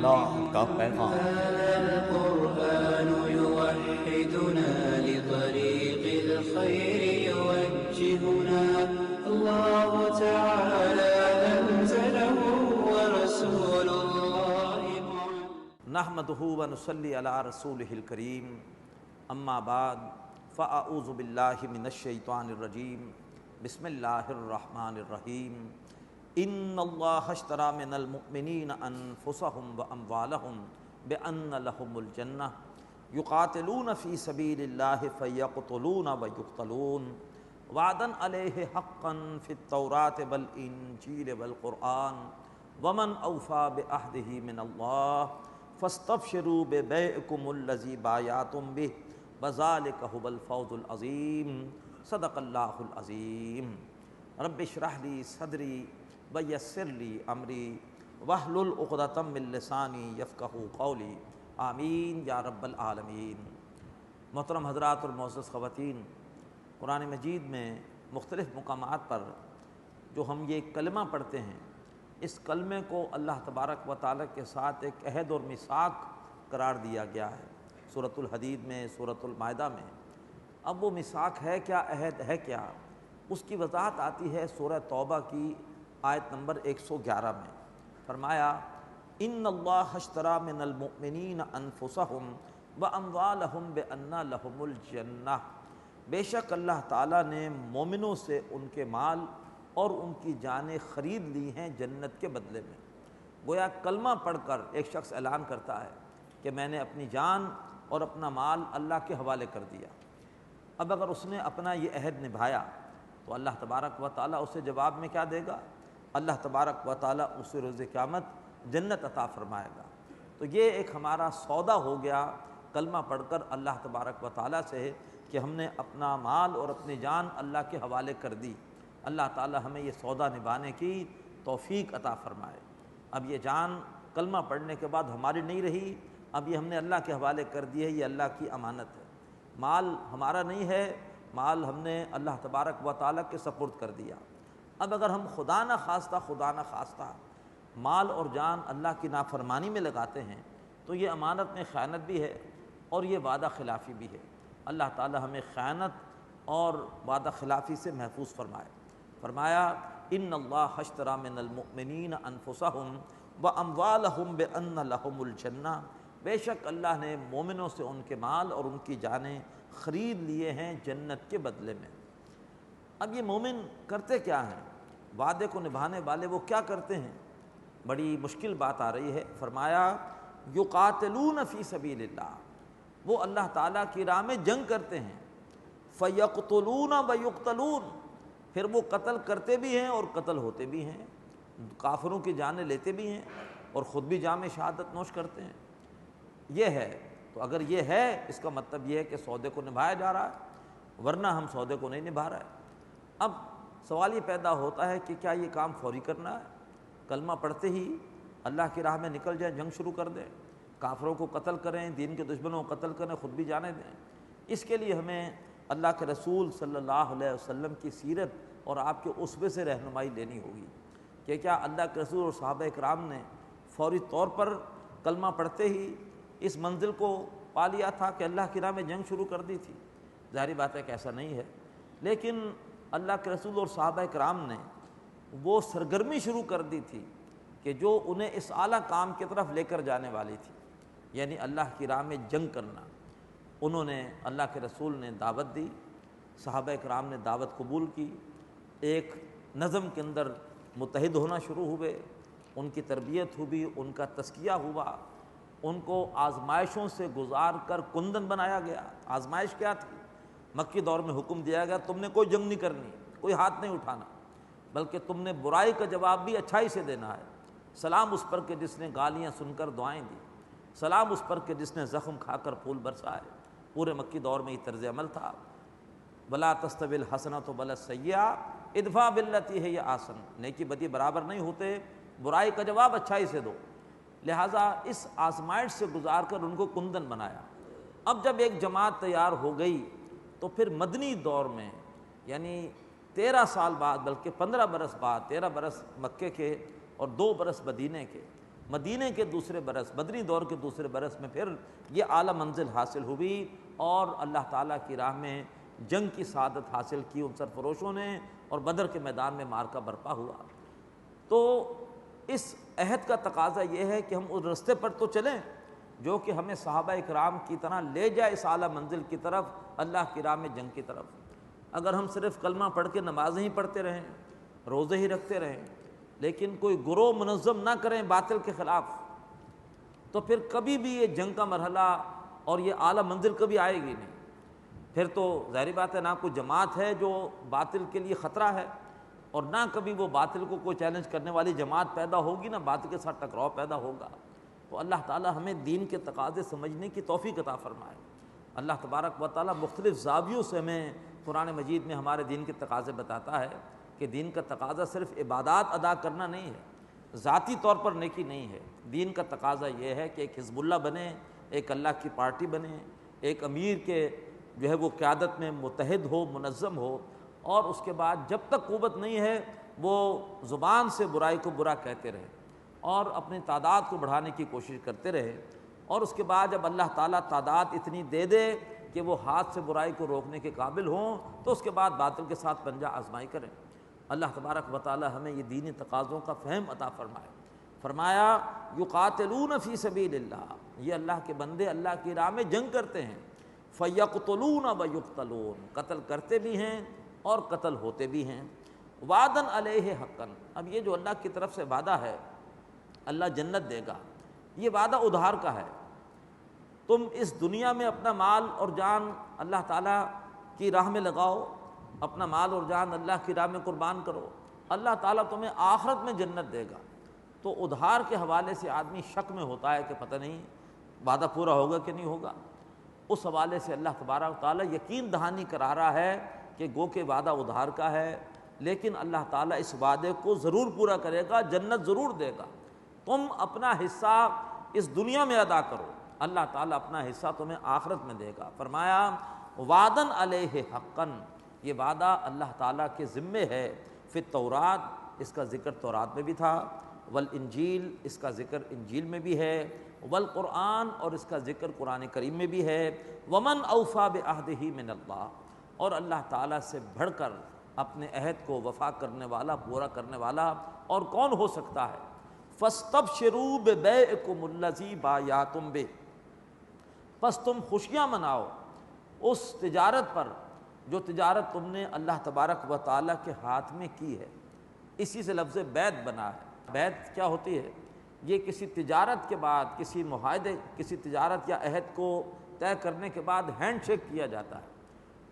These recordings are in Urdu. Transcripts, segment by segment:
اللہ کا پیغام۔ هذا القرآن يوحدنا لطريق الخير يوجهنا الله تعالى أنزله ورسول الله نحمده ونصلي على رسوله الكريم اما بعد فاعوذ باللہ من الشیطان الرجیم بسم اللہ الرحمن الرحیم ان اللہ اشتری من المؤمنین انفسهم واموالهم بان لهم الجنہ یقاتلون فی سبیل اللہ فیقتلون ویقتلون وعدا علیہ حقا فی التوراۃ والانجیل والقرآن ومن اوفی بعہدہ من اللہ فاستبشروا ببیعکم الذی بایعتم بہ وذالک هو الفوز العظیم صدق اللہ العظیم رب اشرح لی صدری ویسر لی امری واحلل عقدۃ من لسانی یفقہوا قولی آمین یا رب العالمین۔ محترم حضرات اور معزز خواتین، قرآن مجید میں مختلف مقامات پر جو ہم یہ کلمہ پڑھتے ہیں، اس کلمے کو اللہ تبارک و تعالیٰ کے ساتھ ایک عہد اور میثاق قرار دیا گیا ہے، سورۃ الحدید میں، سورۃ المائدہ میں۔ اب وہ میثاق ہے کیا، عہد ہے کیا، اس کی وضاحت آتی ہے سورہ توبہ کی آیت نمبر 111 میں۔ فرمایا ان اللہ اشتری من المؤمنین انفسهم واموالهم بان لهم الجنہ، بے شک اللہ تعالیٰ نے مومنوں سے ان کے مال اور ان کی جانیں خرید لی ہیں جنت کے بدلے میں۔ گویا کلمہ پڑھ کر ایک شخص اعلان کرتا ہے کہ میں نے اپنی جان اور اپنا مال اللہ کے حوالے کر دیا۔ اب اگر اس نے اپنا یہ عہد نبھایا تو اللہ تبارک و تعالیٰ اسے جواب میں کیا دے گا؟ اللہ تبارک و تعالیٰ اسے روز قیامت جنت عطا فرمائے گا۔ تو یہ ایک ہمارا سودا ہو گیا کلمہ پڑھ کر اللہ تبارک و تعالیٰ سے کہ ہم نے اپنا مال اور اپنی جان اللہ کے حوالے کر دی۔ اللہ تعالیٰ ہمیں یہ سودا نبھانے کی توفیق عطا فرمائے۔ اب یہ جان کلمہ پڑھنے کے بعد ہماری نہیں رہی، اب یہ ہم نے اللہ کے حوالے کر دی ہے، یہ اللہ کی امانت ہے۔ مال ہمارا نہیں ہے، مال ہم نے اللہ تبارک و تعالیٰ کے سپرد کر دیا۔ اب اگر ہم خدا نہ خواستہ مال اور جان اللہ کی نافرمانی میں لگاتے ہیں تو یہ امانت میں خیانت بھی ہے اور یہ وعدہ خلافی بھی ہے۔ اللہ تعالیٰ ہمیں خیانت اور وعدہ خلافی سے محفوظ فرمائے۔ فرمایا ان اللہ اشتری من المؤمنین انفسهم واموالهم بان لهم الجنہ، بے شک اللہ نے مومنوں سے ان کے مال اور ان کی جانیں خرید لیے ہیں جنت کے بدلے میں۔ اب یہ مومن کرتے کیا ہیں، وعدے کو نبھانے والے وہ کیا کرتے ہیں؟ بڑی مشکل بات آ رہی ہے۔ فرمایا یقاتلون فی سبیل اللہ، وہ اللہ تعالیٰ کی راہ میں جنگ کرتے ہیں، فیقتلون ویقتلون، پھر وہ قتل کرتے بھی ہیں اور قتل ہوتے بھی ہیں، کافروں کی جانیں لیتے بھی ہیں اور خود بھی جام شہادت نوش کرتے ہیں۔ یہ ہے، تو اگر یہ ہے اس کا مطلب یہ ہے کہ سودے کو نبھایا جا رہا ہے، ورنہ ہم سودے کو نہیں نبھا رہے ہیں۔ اب سوال یہ پیدا ہوتا ہے کہ کیا یہ کام فوری کرنا ہے؟ کلمہ پڑھتے ہی اللہ کی راہ میں نکل جائیں، جنگ شروع کر دیں، کافروں کو قتل کریں، دین کے دشمنوں کو قتل کریں، خود بھی جانے دیں؟ اس کے لیے ہمیں اللہ کے رسول صلی اللہ علیہ وسلم کی سیرت اور آپ کے اسوے سے رہنمائی لینی ہوگی کہ کیا اللہ کے رسول اور صحابہ کرام نے فوری طور پر کلمہ پڑھتے ہی اس منزل کو پا لیا تھا کہ اللہ کی راہ میں جنگ شروع کر دی تھی؟ ظاہری بات ہے کہ ایسا نہیں ہے، لیکن اللہ کے رسول اور صحابہ کرام نے وہ سرگرمی شروع کر دی تھی کہ جو انہیں اس اعلیٰ کام کی طرف لے کر جانے والی تھی، یعنی اللہ کی راہ میں جنگ کرنا۔ انہوں نے، اللہ کے رسول نے دعوت دی، صحابہ کرام نے دعوت قبول کی، ایک نظم کے اندر متحد ہونا شروع ہوئے، ان کی تربیت ہوئی، ان کا تزکیہ ہوا، ان کو آزمائشوں سے گزار کر کندن بنایا گیا۔ آزمائش کیا تھی؟ مکی دور میں حکم دیا گیا تم نے کوئی جنگ نہیں کرنی، کوئی ہاتھ نہیں اٹھانا، بلکہ تم نے برائی کا جواب بھی اچھائی سے دینا ہے۔ سلام اس پر کہ جس نے گالیاں سن کر دعائیں دی، سلام اس پر کہ جس نے زخم کھا کر پھول برسائے۔ پورے مکی دور میں یہ طرز عمل تھا۔ ولا تستوی الحسنۃ ولا السیئۃ ادفع بالتی ہی احسن، نیکی بدی برابر نہیں ہوتے، برائی کا جواب اچھائی سے دو۔ لہٰذا اس آزمائش سے گزار کر ان کو کندن بنایا۔ اب جب ایک جماعت تیار ہو گئی تو پھر مدنی دور میں، یعنی 13 سال بعد، بلکہ 15 برس بعد، 13 برس مکے کے اور 2 برس مدینے کے، مدینے کے دوسرے برس، بدری دور کے دوسرے برس میں پھر یہ اعلیٰ منزل حاصل ہوئی اور اللہ تعالیٰ کی راہ میں جنگ کی سعادت حاصل کی ان سرفروشوں نے، اور بدر کے میدان میں معرکہ برپا ہوا۔ تو اس عہد کا تقاضا یہ ہے کہ ہم اس راستے پر تو چلیں جو کہ ہمیں صحابہ اکرام کی طرح لے جائے اس اعلیٰ منزل کی طرف، اللہ کی راہ میں جنگ کی طرف۔ اگر ہم صرف کلمہ پڑھ کے نمازیں ہی پڑھتے رہیں، روزے ہی رکھتے رہیں، لیکن کوئی گروہ منظم نہ کریں باطل کے خلاف، تو پھر کبھی بھی یہ جنگ کا مرحلہ اور یہ اعلیٰ منزل کبھی آئے گی نہیں۔ پھر تو ظاہری بات ہے نہ کوئی جماعت ہے جو باطل کے لیے خطرہ ہے، اور نہ کبھی وہ باطل کو کوئی چیلنج کرنے والی جماعت پیدا ہوگی، نہ باطل کے ساتھ ٹکراؤ پیدا ہوگا۔ تو اللہ تعالیٰ ہمیں دین کے تقاضے سمجھنے کی توفیق عطا فرمائے۔ اللہ تبارک و تعالیٰ مختلف زاویوں سے ہمیں قرآن مجید میں ہمارے دین کے تقاضے بتاتا ہے کہ دین کا تقاضا صرف عبادات ادا کرنا نہیں ہے، ذاتی طور پر نیکی نہیں ہے۔ دین کا تقاضا یہ ہے کہ ایک حزب اللہ بنے، ایک اللہ کی پارٹی بنے، ایک امیر کے جو ہے وہ قیادت میں متحد ہو، منظم ہو، اور اس کے بعد جب تک قوت نہیں ہے وہ زبان سے برائی کو برا کہتے رہے اور اپنی تعداد کو بڑھانے کی کوشش کرتے رہے، اور اس کے بعد جب اللہ تعالیٰ تعداد اتنی دے دے کہ وہ ہاتھ سے برائی کو روکنے کے قابل ہوں تو اس کے بعد باطل کے ساتھ پنجہ آزمائی کریں۔ اللہ تبارک و تعالیٰ ہمیں یہ دینی تقاضوں کا فہم عطا فرمائے۔ فرمایا یقاتلون فی سبیل اللہ، یہ اللہ کے بندے اللہ کی راہ میں جنگ کرتے ہیں، فیقتلون ویقتلون، قتل کرتے بھی ہیں اور قتل ہوتے بھی ہیں، وعدن علیہ حقا، اب یہ جو اللہ کی طرف سے وعدہ ہے اللہ جنت دے گا، یہ وعدہ ادھار کا ہے۔ تم اس دنیا میں اپنا مال اور جان اللہ تعالیٰ کی راہ میں لگاؤ، اپنا مال اور جان اللہ کی راہ میں قربان کرو، اللہ تعالیٰ تمہیں آخرت میں جنت دے گا۔ تو ادھار کے حوالے سے آدمی شک میں ہوتا ہے کہ پتہ نہیں وعدہ پورا ہوگا کہ نہیں ہوگا، اس حوالے سے اللہ تبارک و تعالیٰ یقین دہانی کرا رہا ہے کہ گو کہ وعدہ ادھار کا ہے، لیکن اللہ تعالیٰ اس وعدے کو ضرور پورا کرے گا، جنت ضرور دے گا۔ تم اپنا حصہ اس دنیا میں ادا کرو، اللہ تعالیٰ اپنا حصہ تمہیں آخرت میں دے گا۔ فرمایا وعدن علیہ حقا، یہ وعدہ اللہ تعالیٰ کے ذمے ہے، فی التورات، اس کا ذکر تورات میں بھی تھا، والانجیل، اس کا ذکر انجیل میں بھی ہے، والقرآن، اور اس کا ذکر قرآن کریم میں بھی ہے، ومن اوفی بعہدہ من اللہ، اور اللہ تعالیٰ سے بڑھ کر اپنے عہد کو وفا کرنے والا، پورا کرنے والا اور کون ہو سکتا ہے۔ فاستبشروا ببیعکم الذی بایعتم بہ، پس تم خوشیاں مناؤ اس تجارت پر جو تجارت تم نے اللہ تبارک و تعالیٰ کے ہاتھ میں کی ہے۔ اسی سے لفظ بیعت بنا ہے۔ بیعت کیا ہوتی ہے؟ یہ کسی تجارت کے بعد، کسی معاہدے، کسی تجارت یا عہد کو طے کرنے کے بعد ہینڈ شیک کیا جاتا ہے۔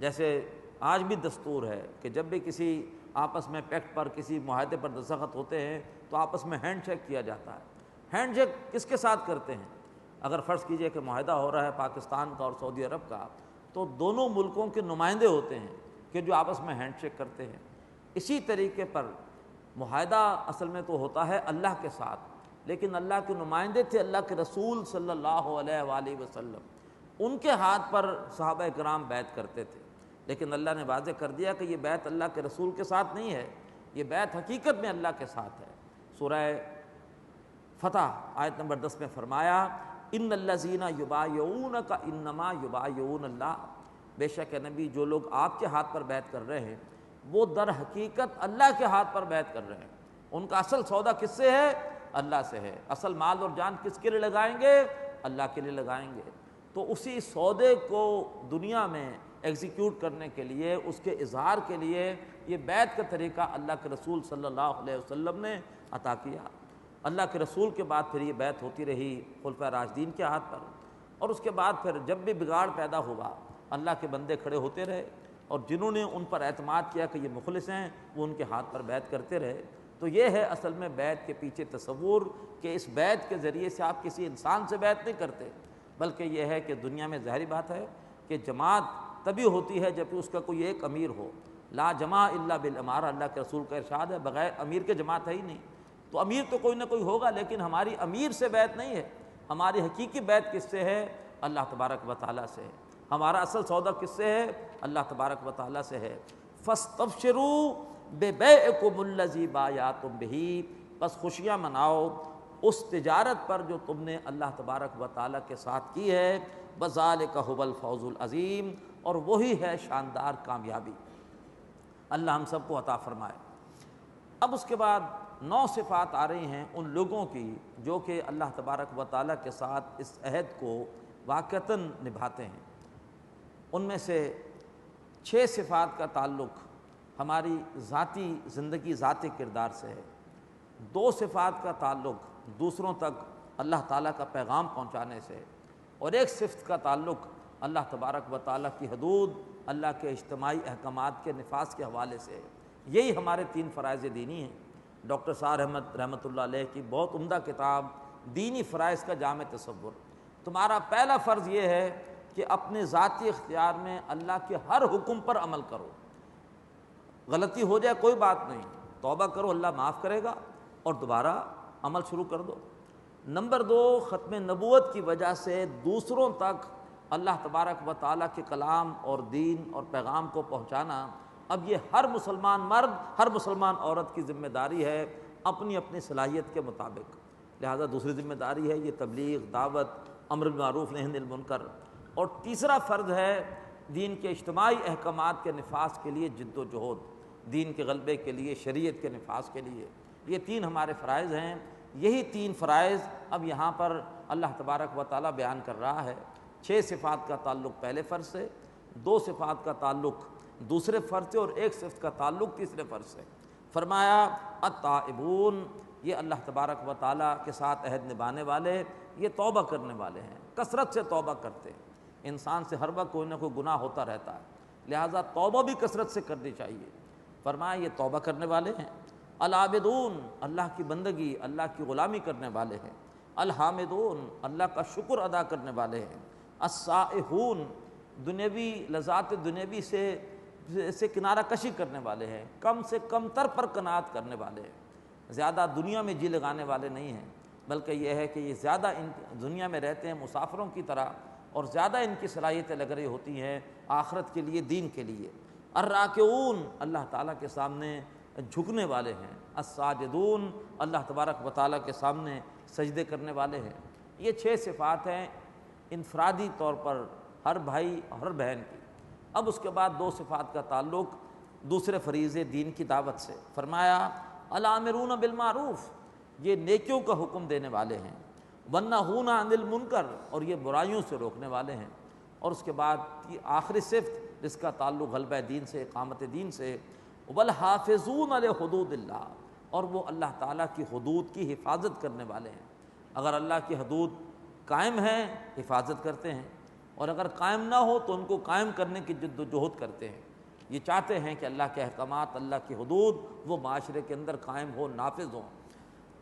جیسے آج بھی دستور ہے کہ جب بھی کسی آپس میں پیکٹ پر، کسی معاہدے پر دستخط ہوتے ہیں تو آپس میں ہینڈ شیک کیا جاتا ہے۔ ہینڈ شیک کس کے ساتھ کرتے ہیں؟ اگر فرض کیجئے کہ معاہدہ ہو رہا ہے پاکستان کا اور سعودی عرب کا، تو دونوں ملکوں کے نمائندے ہوتے ہیں کہ جو آپس میں ہینڈ شیک کرتے ہیں۔ اسی طریقے پر معاہدہ اصل میں تو ہوتا ہے اللہ کے ساتھ، لیکن اللہ کے نمائندے تھے اللہ کے رسول صلی اللہ علیہ وآلہ وسلم، ان کے ہاتھ پر صحابہ کرام بیعت کرتے تھے، لیکن اللہ نے واضح کر دیا کہ یہ بیعت اللہ کے رسول کے ساتھ نہیں ہے، یہ بیعت حقیقت میں اللہ کے ساتھ ہے۔ سورہ فتح آیت نمبر 10 میں فرمایا ان الذین یبایعونک انما یبایعون اللہ، بے شک نبی جو لوگ آپ کے ہاتھ پر بیعت کر رہے ہیں وہ در حقیقت اللہ کے ہاتھ پر بیعت کر رہے ہیں۔ ان کا اصل سودا کس سے ہے؟ اللہ سے ہے۔ اصل مال اور جان کس کے لیے لگائیں گے؟ اللہ کے لیے لگائیں گے۔ تو اسی سودے کو دنیا میں ایگزیکیوٹ کرنے کے لیے، اس کے اظہار کے لیے یہ بیعت کا طریقہ اللہ کے رسول صلی اللہ علیہ وسلم نے عطا کیا۔ اللہ کے رسول کے بعد پھر یہ بیعت ہوتی رہی خلفائے راشدین کے ہاتھ پر، اور اس کے بعد پھر جب بھی بگاڑ پیدا ہوا اللہ کے بندے کھڑے ہوتے رہے، اور جنہوں نے ان پر اعتماد کیا کہ یہ مخلص ہیں وہ ان کے ہاتھ پر بیعت کرتے رہے۔ تو یہ ہے اصل میں بیعت کے پیچھے تصور کہ اس بیعت کے ذریعے سے آپ کسی انسان سے بیعت نہیں کرتے، بلکہ یہ ہے کہ دنیا میں ظاہری بات ہے کہ جماعت تبھی ہوتی ہے جب اس کا کوئی ایک امیر ہو، لا جماع الا بالامارہ، اللہ کے رسول کا ارشاد ہے بغیر امیر کے جماعت ہے ہی نہیں۔ تو امیر تو کوئی نہ کوئی ہوگا، لیکن ہماری امیر سے بیعت نہیں ہے، ہماری حقیقی بیعت کس سے ہے؟ اللہ تبارک و تعالیٰ سے ہے۔ ہمارا اصل سودا کس سے ہے؟ اللہ تبارک و تعالیٰ سے ہے۔ فاستبشروا ببیعکم الذی بایعتم بہ، بس خوشیاں مناؤ اس تجارت پر جو تم نے اللہ تبارک و تعالیٰ کے ساتھ کی ہے، بذالک ھو الفوز العظیم، اور وہی ہے شاندار کامیابی۔ اللہ ہم سب کو عطا فرمائے۔ اب اس کے بعد 9 صفات آ رہی ہیں ان لوگوں کی جو کہ اللہ تبارک و تعالیٰ کے ساتھ اس عہد کو واقعتاً نبھاتے ہیں۔ ان میں سے 6 صفات کا تعلق ہماری ذاتی زندگی، ذاتی کردار سے ہے۔ 2 صفات کا تعلق دوسروں تک اللہ تعالیٰ کا پیغام پہنچانے سے، اور 1 صفت کا تعلق اللہ تبارک و تعالیٰ کی حدود، اللہ کے اجتماعی احکامات کے نفاذ کے حوالے سے۔ یہی ہمارے 3 فرائض دینی ہیں۔ ڈاکٹر سعد احمد رحمۃ اللہ علیہ کی بہت عمدہ کتاب دینی فرائض کا جامع تصور۔ تمہارا پہلا فرض یہ ہے کہ اپنے ذاتی اختیار میں اللہ کے ہر حکم پر عمل کرو۔ غلطی ہو جائے کوئی بات نہیں، توبہ کرو، اللہ معاف کرے گا، اور دوبارہ عمل شروع کر دو۔ نمبر 2، ختم نبوت کی وجہ سے دوسروں تک اللہ تبارک و تعالیٰ کے کلام اور دین اور پیغام کو پہنچانا، اب یہ ہر مسلمان مرد، ہر مسلمان عورت کی ذمہ داری ہے اپنی اپنی صلاحیت کے مطابق۔ لہذا دوسری ذمہ داری ہے یہ تبلیغ، دعوت، امر بالمعروف نہی عن المنکر۔ اور تیسرا فرض ہے دین کے اجتماعی احکامات کے نفاذ کے لیے جد و جہد، دین کے غلبے کے لیے، شریعت کے نفاذ کے لیے۔ یہ 3 ہمارے فرائض ہیں۔ یہی 3 فرائض اب یہاں پر اللہ تبارک و تعالیٰ بیان کر رہا ہے۔ 6 صفات کا تعلق پہلے فرض سے، 2 صفات کا تعلق دوسرے فرض سے، اور 1 صفت کا تعلق تیسرے فرض سے۔ فرمایا التائبون، یہ اللہ تبارک و تعالیٰ کے ساتھ عہد نبھانے والے، یہ توبہ کرنے والے ہیں، کثرت سے توبہ کرتے ہیں۔ انسان سے ہر وقت کوئی نہ کوئی گناہ ہوتا رہتا ہے، لہٰذا توبہ بھی کثرت سے کرنی چاہیے۔ فرمایا یہ توبہ کرنے والے ہیں۔ العابدون، اللہ کی بندگی، اللہ کی غلامی کرنے والے ہیں۔ الحامدون، اللہ کا شکر ادا کرنے والے ہیں۔ السائحون، دنیوی لذات دنیوی سے کنارہ کشی کرنے والے ہیں، کم سے کم تر پر قناعت کرنے والے ہیں، زیادہ دنیا میں جی لگانے والے نہیں ہیں، بلکہ یہ ہے کہ یہ زیادہ دنیا میں رہتے ہیں مسافروں کی طرح، اور زیادہ ان کی صلاحیتیں لگ رہی ہوتی ہیں آخرت کے لیے، دین کے لیے۔ الراکعون، اللہ تعالیٰ کے سامنے جھکنے والے ہیں۔ الساجدون، اللہ تبارک و تعالیٰ کے سامنے سجدے کرنے والے ہیں۔ یہ 6 صفات ہیں انفرادی طور پر ہر بھائی اور ہر بہن کی۔ اب اس کے بعد 2 صفات کا تعلق دوسرے فریضے دین کی دعوت سے۔ فرمایا الامرون بالمعروف، یہ نیکیوں کا حکم دینے والے ہیں، والنہون عن المنکر، اور یہ برائیوں سے روکنے والے ہیں۔ اور اس کے بعد کی آخری صفت جس کا تعلق غلبہ دین سے، اقامت دین سے، والحافظون لحدود اللہ، اور وہ اللہ تعالیٰ کی حدود کی حفاظت کرنے والے ہیں۔ اگر اللہ کی حدود قائم ہیں حفاظت کرتے ہیں، اور اگر قائم نہ ہو تو ان کو قائم کرنے کی جد و جہد کرتے ہیں۔ یہ چاہتے ہیں کہ اللہ کے احکامات، اللہ کی حدود وہ معاشرے کے اندر قائم ہو، نافذ ہوں۔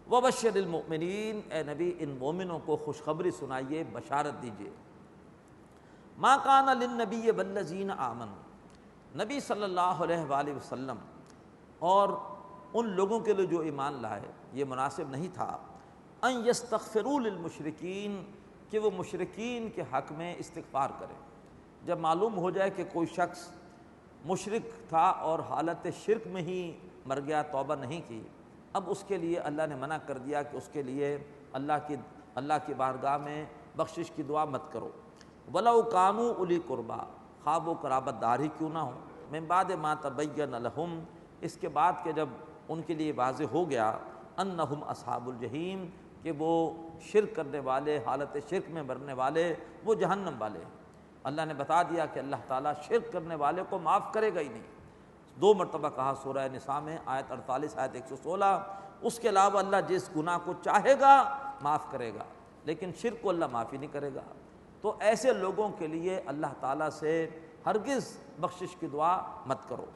وبشر المؤمنین، اے نبی ان مومنوں کو خوشخبری سنائیے، بشارت دیجیے۔ ما کان للنبی والذین آمنوا، نبی صلی اللہ علیہ وآلہ وسلم اور ان لوگوں کے لیے جو ایمان لائے، یہ مناسب نہیں تھا ان یستغفروا للمشرکین، کہ وہ مشرکین کے حق میں استغفار کریں۔ جب معلوم ہو جائے کہ کوئی شخص مشرک تھا اور حالت شرک میں ہی مر گیا، توبہ نہیں کی، اب اس کے لیے اللہ نے منع کر دیا کہ اس کے لیے اللہ کی بارگاہ میں بخشش کی دعا مت کرو۔ وَلَوْ كَانُوا أُولِي قُرْبَىٰ، خواہ وہ قرابت دار ہی کیوں نہ ہو، مِن بَعْدِ مَا تَبَيَّنَ لَهُمْ، اس کے بعد کہ جب ان کے لیے واضح ہو گیا أَنَّهُمْ أَصْحَابُ الْجَحِيمِ، کہ وہ شرک کرنے والے، حالت شرک میں مرنے والے وہ جہنم والے ہیں۔ اللہ نے بتا دیا کہ اللہ تعالیٰ شرک کرنے والے کو معاف کرے گا ہی نہیں۔ 2 مرتبہ کہا سورہ نساء میں، آیت 48 آیت 116۔ اس کے علاوہ اللہ جس گناہ کو چاہے گا معاف کرے گا، لیکن شرک کو اللہ معافی نہیں کرے گا۔ تو ایسے لوگوں کے لیے اللہ تعالیٰ سے ہرگز بخشش کی دعا مت کرو۔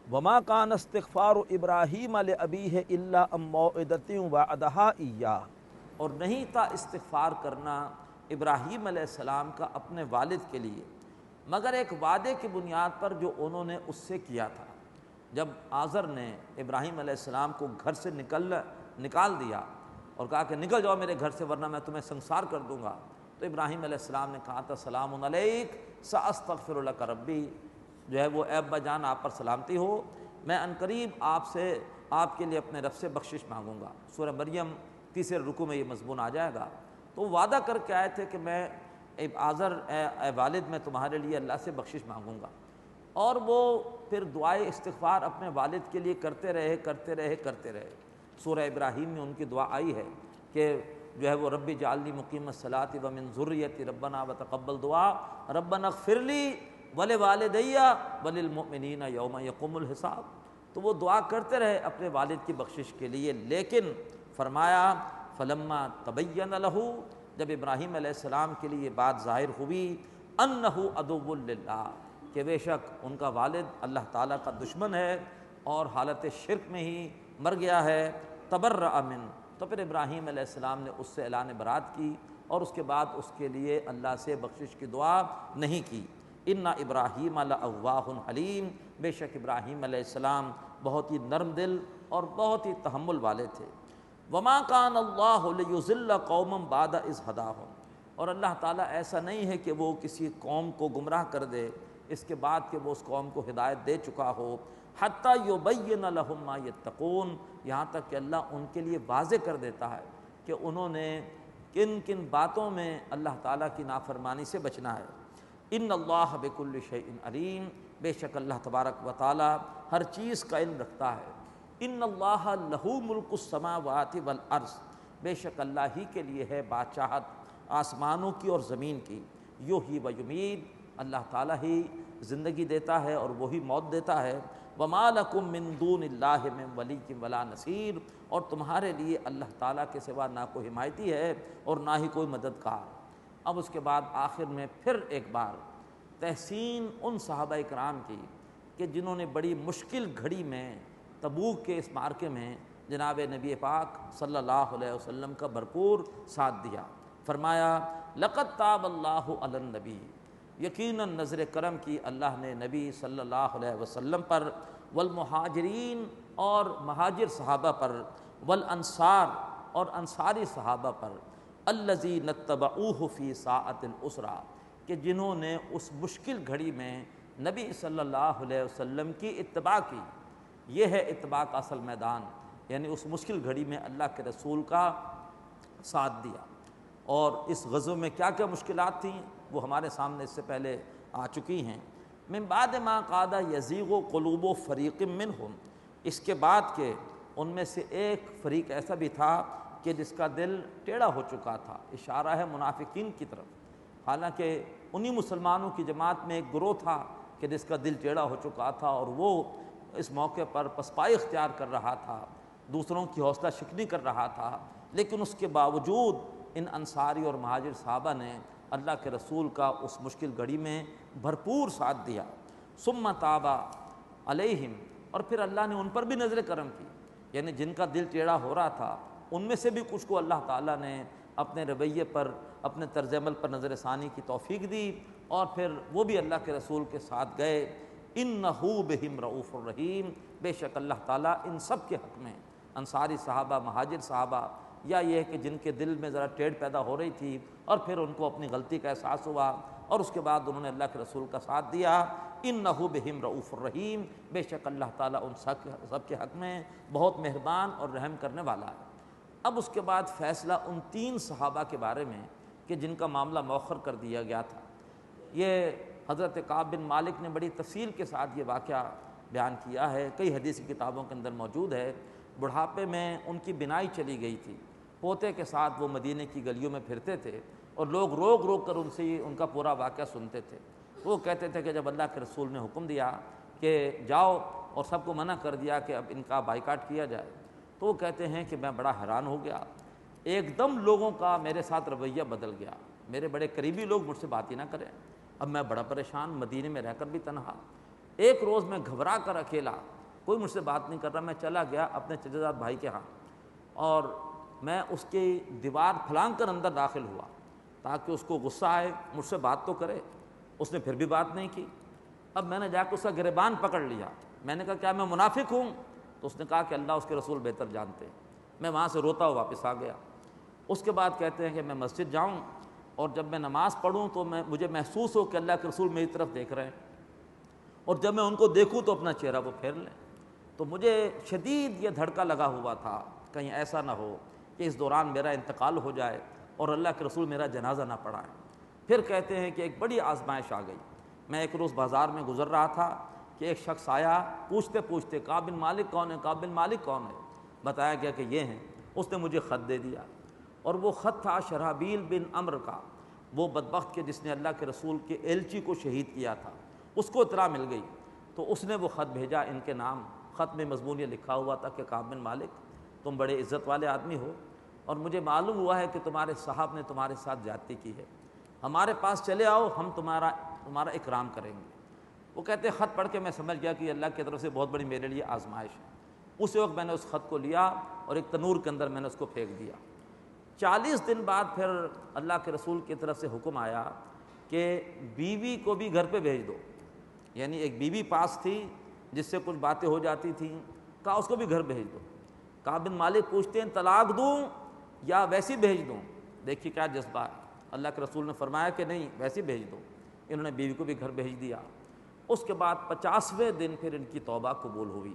وما کان استغفار ابراہیم لابیہ الا عن موعدۃ وعدہا ایاہ، اور نہیں تھا استغفار کرنا ابراہیم علیہ السلام کا اپنے والد کے لیے مگر ایک وعدے کی بنیاد پر جو انہوں نے اس سے کیا تھا۔ جب آزر نے ابراہیم علیہ السلام کو گھر سے نکال دیا اور کہا کہ نکل جاؤ میرے گھر سے ورنہ میں تمہیں سنسار کر دوں گا، تو ابراہیم علیہ السلام نے کہا تھا سلام علیک ساستغفر لک ربی، جو ہے وہ اے ابا جان آپ پر سلامتی ہو، میں عنقریب آپ کے لیے اپنے رب سے بخشش مانگوں گا۔ سورہ مریم تیسرے رکوع میں یہ مضمون آ جائے گا۔ تو وہ وعدہ کر کے آئے تھے کہ میں اے آذر اے والد میں تمہارے لیے اللہ سے بخشش مانگوں گا، اور وہ پھر دعائے استغفار اپنے والد کے لیے کرتے رہے۔ سورہ ابراہیم میں ان کی دعا آئی ہے کہ جو ہے وہ رب اجعلنی مقیم الصلاۃ ومن ذریتی ربنا وتقبل دعا ربنا اغفر لی ولوالدی وللمؤمنین یوم یقوم الحساب۔ تو وہ دعا کرتے رہے اپنے والد کی بخشش کے لیے، لیکن فرمایا فلما تبین لہ، جب ابراہیم علیہ السلام کے لیے یہ بات ظاہر ہوئی انہ عدو للہ، کہ بے شک ان کا والد اللہ تعالیٰ کا دشمن ہے اور حالت شرک میں ہی مر گیا ہے، تبرأ من، تو پھر ابراہیم علیہ السلام نے اس سے اعلان برات کی اور اس کے بعد اس کے لیے اللہ سے بخشش کی دعا نہیں کی۔ ان ابراہیم لأواہ حلیم، بے شک ابراہیم علیہ السلام بہت ہی نرم دل اور بہت ہی تحمل والے تھے۔ وما کان اللہ لیضل قوما بعد اذ ہداہم، اور اللہ تعالیٰ ایسا نہیں ہے کہ وہ کسی قوم کو گمراہ کر دے اس کے بعد کہ وہ اس قوم کو ہدایت دے چکا ہو، حتی یبین لہم ما یتقون، یہاں تک کہ اللہ ان کے لیے واضح کر دیتا ہے کہ انہوں نے کن کن باتوں میں اللہ تعالیٰ کی نافرمانی سے بچنا ہے۔ ان اللہ بکل شیء علیم، بے شک اللہ تبارک و تعالیٰ ہر چیز کا علم رکھتا ہے۔ ان اللہ لہ ملک السماوات والارض، بے شک اللہ ہی کے لیے ہے بادشاہت آسمانوں کی اور زمین کی۔ یحیی و یمیت، اللہ تعالیٰ ہی زندگی دیتا ہے اور وہی موت دیتا ہے۔ وما لکم من دون اللہ من ولی ولا نصیر، اور تمہارے لیے اللہ تعالیٰ کے سوا نہ کوئی حمایتی ہے اور نہ ہی کوئی مددگار۔ اب اس کے بعد آخر میں پھر ایک بار تحسین ان صحابہ کرام کی کہ جنہوں نے بڑی مشکل گھڑی میں تبوک کے اس معرکے میں جناب نبی پاک صلی اللہ علیہ وسلم کا بھرپور ساتھ دیا۔ فرمایا لقد تاب اللہ علی النبی، یقیناً نظر کرم کی اللہ نے نبی صلی اللہ علیہ وسلم پر، والمہاجرین اور مہاجر صحابہ پر، والانصار اور انصاری صحابہ پر، الذین اتبعوہ فی ساعۃ العسرہ، کہ جنہوں نے اس مشکل گھڑی میں نبی صلی اللہ علیہ وسلم کی اتباع کی۔ یہ ہے اتباع کا اصل میدان، یعنی اس مشکل گھڑی میں اللہ کے رسول کا ساتھ دیا۔ اور اس غزوے میں کیا کیا مشکلات تھیں وہ ہمارے سامنے اس سے پہلے آ چکی ہیں۔ من بعد ما قاد یزیغ قلوب فریق منہم، اس کے بعد کہ ان میں سے ایک فریق ایسا بھی تھا کہ جس کا دل ٹیڑھا ہو چکا تھا، اشارہ ہے منافقین کی طرف۔ حالانکہ انہی مسلمانوں کی جماعت میں ایک گروہ تھا کہ جس کا دل ٹیڑھا ہو چکا تھا اور وہ اس موقع پر پسپائی اختیار کر رہا تھا، دوسروں کی حوصلہ شکنی کر رہا تھا، لیکن اس کے باوجود ان انصاری اور مہاجر صحابہ نے اللہ کے رسول کا اس مشکل گھڑی میں بھرپور ساتھ دیا۔ ثم تاب علیہم، اور پھر اللہ نے ان پر بھی نظر کرم کی، یعنی جن کا دل ٹیڑھا ہو رہا تھا ان میں سے بھی کچھ کو اللہ تعالیٰ نے اپنے رویے پر، اپنے طرز عمل پر نظر ثانی کی توفیق دی، اور پھر وہ بھی اللہ کے رسول کے ساتھ گئے۔ انہ بہم رؤوف الرحیم، بے شک اللہ تعالیٰ ان سب کے حق میں، انصاری صحابہ، مہاجر صحابہ، یا یہ کہ جن کے دل میں ذرا ٹیڑھ پیدا ہو رہی تھی اور پھر ان کو اپنی غلطی کا احساس ہوا اور اس کے بعد انہوں نے اللہ کے رسول کا ساتھ دیا۔ انہ بہم رؤوف الرحیم، بے شک اللہ تعالیٰ ان سب کے حق میں بہت مہربان اور رحم کرنے والا ہے۔ اب اس کے بعد فیصلہ ان تین صحابہ کے بارے میں کہ جن کا معاملہ مؤخر کر دیا گیا تھا۔ یہ حضرت کعب بن مالک نے بڑی تفصیل کے ساتھ یہ واقعہ بیان کیا ہے، کئی حدیثی کتابوں کے اندر موجود ہے۔ بڑھاپے میں ان کی بینائی چلی گئی تھی، پوتے کے ساتھ وہ مدینے کی گلیوں میں پھرتے تھے اور لوگ روک روک کر ان سے ان کا پورا واقعہ سنتے تھے۔ وہ کہتے تھے کہ جب اللہ کے رسول نے حکم دیا کہ جاؤ اور سب کو منع کر دیا کہ اب ان کا بائیکاٹ کیا جائے، تو وہ کہتے ہیں کہ میں بڑا حیران ہو گیا، ایک دم لوگوں کا میرے ساتھ رویہ بدل گیا، میرے بڑے قریبی لوگ مجھ سے بات ہی نہ کریں، اب میں بڑا پریشان، مدینے میں رہ کر بھی تنہا۔ ایک روز میں گھبرا کر اکیلا، کوئی مجھ سے بات نہیں کر رہا، میں چلا گیا اپنے چچا زاد بھائی کے ہاں اور میں اس کی دیوار پھلانگ کر اندر داخل ہوا تاکہ اس کو غصہ آئے، مجھ سے بات تو کرے۔ اس نے پھر بھی بات نہیں کی۔ اب میں نے جا کے اس کا گریبان پکڑ لیا، میں نے کہا کیا میں منافق ہوں؟ تو اس نے کہا کہ اللہ اس کے رسول بہتر جانتے ہیں۔ میں وہاں سے روتا ہوا واپس آ گیا۔ اس کے بعد کہتے ہیں کہ میں مسجد جاؤں اور جب میں نماز پڑھوں تو مجھے محسوس ہو کہ اللہ کے رسول میری طرف دیکھ رہے ہیں، اور جب میں ان کو دیکھوں تو اپنا چہرہ وہ پھیر لیں۔ تو مجھے شدید یہ دھڑکا لگا ہوا تھا کہیں ایسا نہ ہو کہ اس دوران میرا انتقال ہو جائے اور اللہ کے رسول میرا جنازہ نہ پڑھائیں۔ پھر کہتے ہیں کہ ایک بڑی آزمائش آ گئی۔ میں ایک روز بازار میں گزر رہا تھا کہ ایک شخص آیا، پوچھتے پوچھتے کعب بن مالک کون ہے، کعب بن مالک کون ہے؟ بتایا گیا کہ یہ ہیں۔ اس نے مجھے خط دے دیا، اور وہ خط تھا شرحبیل بن عمرو کا، وہ بدبخت کے جس نے اللہ کے رسول کے ایلچی کو شہید کیا تھا، اس کو اطلاع مل گئی تو اس نے وہ خط بھیجا ان کے نام۔ خط میں مضمون یہ لکھا ہوا تھا کہ کعب بن مالک، تم بڑے عزت والے آدمی ہو، اور مجھے معلوم ہوا ہے کہ تمہارے صاحب نے تمہارے ساتھ زیادتی کی ہے، ہمارے پاس چلے آؤ، ہم تمہارا اکرام کریں گے۔ وہ کہتے خط پڑھ کے میں سمجھ گیا کہ یہ اللہ کی طرف سے بہت بڑی میرے لیے آزمائش ہے۔ اس وقت میں نے اس خط کو لیا اور ایک تنور کے اندر میں نے اس کو پھینک دیا۔ 40 دن بعد پھر اللہ کے رسول کی طرف سے حکم آیا کہ بیوی کو بھی گھر پہ بھیج دو، یعنی ایک بیوی پاس تھی جس سے کچھ باتیں ہو جاتی تھیں، کہا اس کو بھی گھر بھیج دو۔ کعب بن مالک پوچھتے ہیں طلاق دوں یا ویسی بھیج دوں؟ دیکھیے کیا جذبہ ہے۔ اللہ کے رسول نے فرمایا کہ نہیں، ویسی بھیج دو۔ انہوں نے بیوی کو بھی گھر بھیج دیا۔ اس کے بعد 50ویں دن پھر ان کی توبہ قبول ہوئی،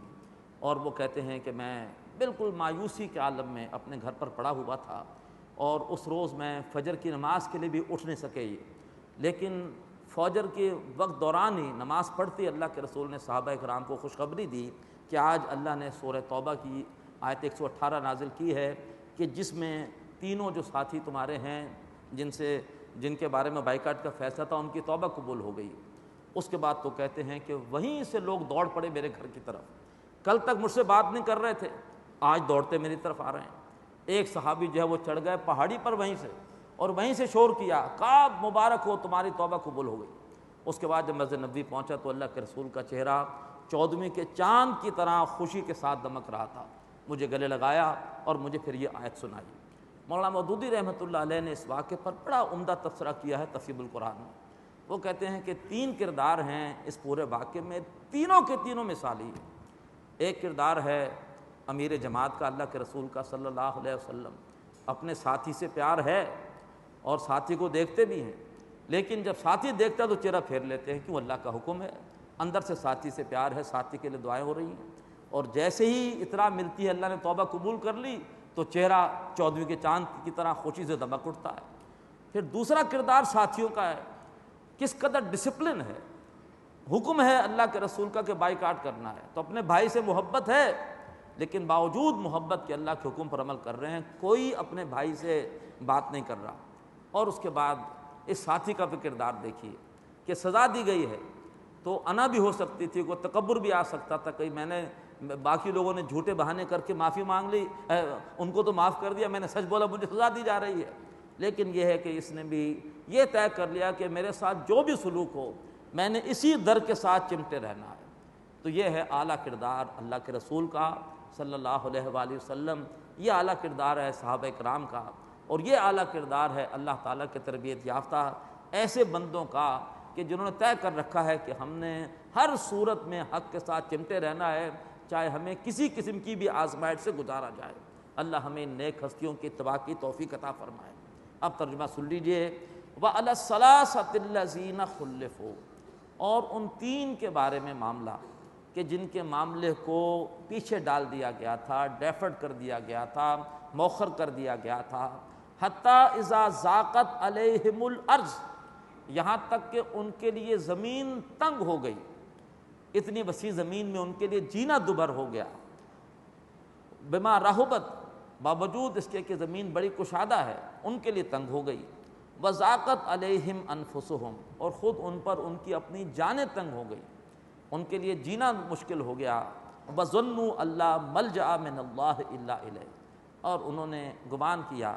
اور وہ کہتے ہیں کہ میں بالکل مایوسی کے عالم میں اپنے گھر پر پڑا ہوا تھا، اور اس روز میں فجر کی نماز کے لیے بھی اٹھ نہیں سکے لیکن فجر کے وقت دوران ہی نماز پڑھتی اللہ کے رسول نے صحابہ اکرام کو خوشخبری دی کہ آج اللہ نے سورہ توبہ کی آیت 118 نازل کی ہے کہ جس میں تینوں جو ساتھی تمہارے ہیں جن کے بارے میں بائیکاٹ کا فیصلہ تھا، ان کی توبہ قبول ہو گئی۔ اس کے بعد تو کہتے ہیں کہ وہیں سے لوگ دوڑ پڑے میرے گھر کی طرف، کل تک مجھ سے بات نہیں کر رہے تھے، آج دوڑتے میری طرف آ رہے ہیں۔ ایک صحابی جو ہے وہ چڑھ گئے پہاڑی پر وہیں سے، اور وہیں سے شور کیا کعب مبارک ہو، تمہاری توبہ قبول ہو گئی۔ اس کے بعد جب مسجد نبوی پہنچا تو اللہ کے رسول کا چہرہ 14ویں کے چاند کی طرح خوشی کے ساتھ دمک رہا تھا۔ مجھے گلے لگایا اور مجھے پھر یہ آیت سنائی۔ مولانا مودودی رحمۃ اللہ علیہ نے اس واقعے پر بڑا عمدہ تبصرہ کیا ہے تفسیر القرآن میں۔ وہ کہتے ہیں کہ 3 کردار ہیں اس پورے واقعے میں، تینوں کے تینوں مثالی ہیں۔ ایک کردار ہے امیر جماعت کا، اللہ کے رسول کا صلی اللہ علیہ وسلم، اپنے ساتھی سے پیار ہے اور ساتھی کو دیکھتے بھی ہیں، لیکن جب ساتھی دیکھتا ہے تو چہرہ پھیر لیتے ہیں، کیوں؟ اللہ کا حکم ہے، اندر سے ساتھی سے پیار ہے، ساتھی کے لیے دعائیں ہو رہی ہیں، اور جیسے ہی اطلاع ملتی ہے اللہ نے توبہ قبول کر لی تو چہرہ 14ویں کے چاند کی طرح خوشی سے دمک اٹھتا ہے۔ پھر دوسرا کردار ساتھیوں کا ہے، کس قدر ڈسپلن ہے، حکم ہے اللہ کے رسول کا کہ بائیکاٹ کرنا ہے، تو اپنے بھائی سے محبت ہے لیکن باوجود محبت کے اللہ کے حکم پر عمل کر رہے ہیں، کوئی اپنے بھائی سے بات نہیں کر رہا۔ اور اس کے بعد اس ساتھی کا بھی کردار دیکھیے کہ سزا دی گئی ہے تو انا بھی ہو سکتی تھی، کوئی تکبر بھی آ سکتا تھا، کہیں میں نے باقی لوگوں نے جھوٹے بہانے کر کے معافی مانگ لی، ان کو تو معاف کر دیا، میں نے سچ بولا مجھے سزا دی جا رہی ہے۔ لیکن یہ ہے کہ اس نے بھی یہ طے کر لیا کہ میرے ساتھ جو بھی سلوک ہو میں نے اسی در کے ساتھ چمٹے رہنا ہے۔ تو یہ ہے اعلیٰ کردار اللہ کے رسول کا صلی اللہ علیہ وآلہ وسلم، یہ اعلیٰ کردار ہے صحابہ کرام کا، اور یہ اعلیٰ کردار ہے اللہ تعالیٰ کے تربیت یافتہ ایسے بندوں کا کہ جنہوں نے طے کر رکھا ہے کہ ہم نے ہر صورت میں حق کے ساتھ چمٹے رہنا ہے، چاہے ہمیں کسی قسم کی بھی آزمائش سے گزارا جائے۔ اللہ ہمیں نیک ہستیوں کی اتباع کی توفیق عطا فرمائے۔ اب ترجمہ سن لیجئے۔ وَعَلَى الثَّلَاثَةِ الَّذِينَ خُلِّفُوا، اور ان 3 کے بارے میں معاملہ کہ جن کے معاملے کو پیچھے ڈال دیا گیا تھا، ڈیفرڈ کر دیا گیا تھا، مؤخر کر دیا گیا تھا، حَتَّى إِذَا ضَاقَتْ عَلَيْهِمُ الْأَرْضُ، یہاں تک کہ ان کے لیے زمین تنگ ہو گئی، اتنی وسیع زمین میں ان کے لیے جینا دوبھر ہو گیا، بما رحبت، باوجود اس کے کہ زمین بڑی کشادہ ہے، ان کے لیے تنگ ہو گئی، وضاقت علیہم انفسہم، اور خود ان پر ان کی اپنی جانیں تنگ ہو گئی، ان کے لیے جینا مشکل ہو گیا، وظنوا اللہ ملجأ من اللہ الا الیہ، اور انہوں نے گمان کیا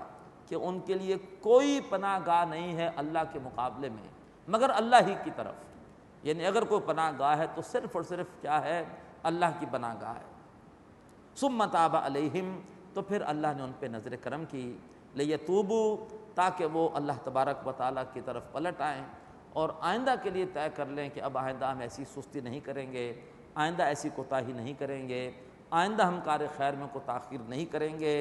کہ ان کے لیے کوئی پناہ گاہ نہیں ہے اللہ کے مقابلے میں مگر اللہ ہی کی طرف، یعنی اگر کوئی پناہ گاہ ہے تو صرف اور صرف کیا ہے؟ اللہ کی پناہ گاہ ہے۔ ثم تاب علیہم، تو پھر اللہ نے ان پہ نظر کرم کی، لیتوبوا، تاکہ وہ اللہ تبارک و تعالیٰ کی طرف پلٹ آئیں اور آئندہ کے لیے طے کر لیں کہ اب آئندہ ہم ایسی سستی نہیں کریں گے، آئندہ ایسی کوتاہی نہیں کریں گے، آئندہ ہم کار خیر میں کو تاخیر نہیں کریں گے۔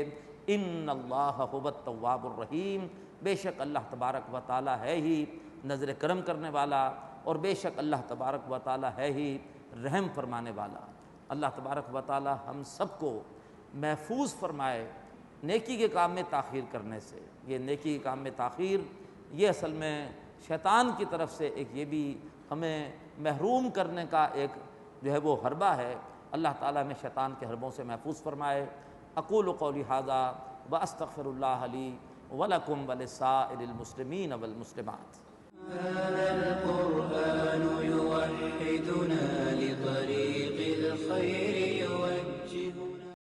ان اللہ هو التواب الرحیم، بے شک اللہ تبارک و تعالیٰ ہے ہی نظر کرم کرنے والا، اور بے شک اللہ تبارک و تعالیٰ ہے ہی رحم فرمانے والا۔ اللہ تبارک و تعالیٰ ہم سب کو محفوظ فرمائے نیکی کے کام میں تاخیر کرنے سے۔ یہ نیکی کے کام میں تاخیر یہ اصل میں شیطان کی طرف سے ایک یہ بھی ہمیں محروم کرنے کا ایک جو ہے وہ حربہ ہے۔ اللہ تعالیٰ ہمیں شیطان کے حربوں سے محفوظ فرمائے۔ اقول قولی ھذا واستغفر اللہ لی ولکم ولسائر المسلمین والمسلمات۔ هذا القرآن يوحدنا لطريق الخير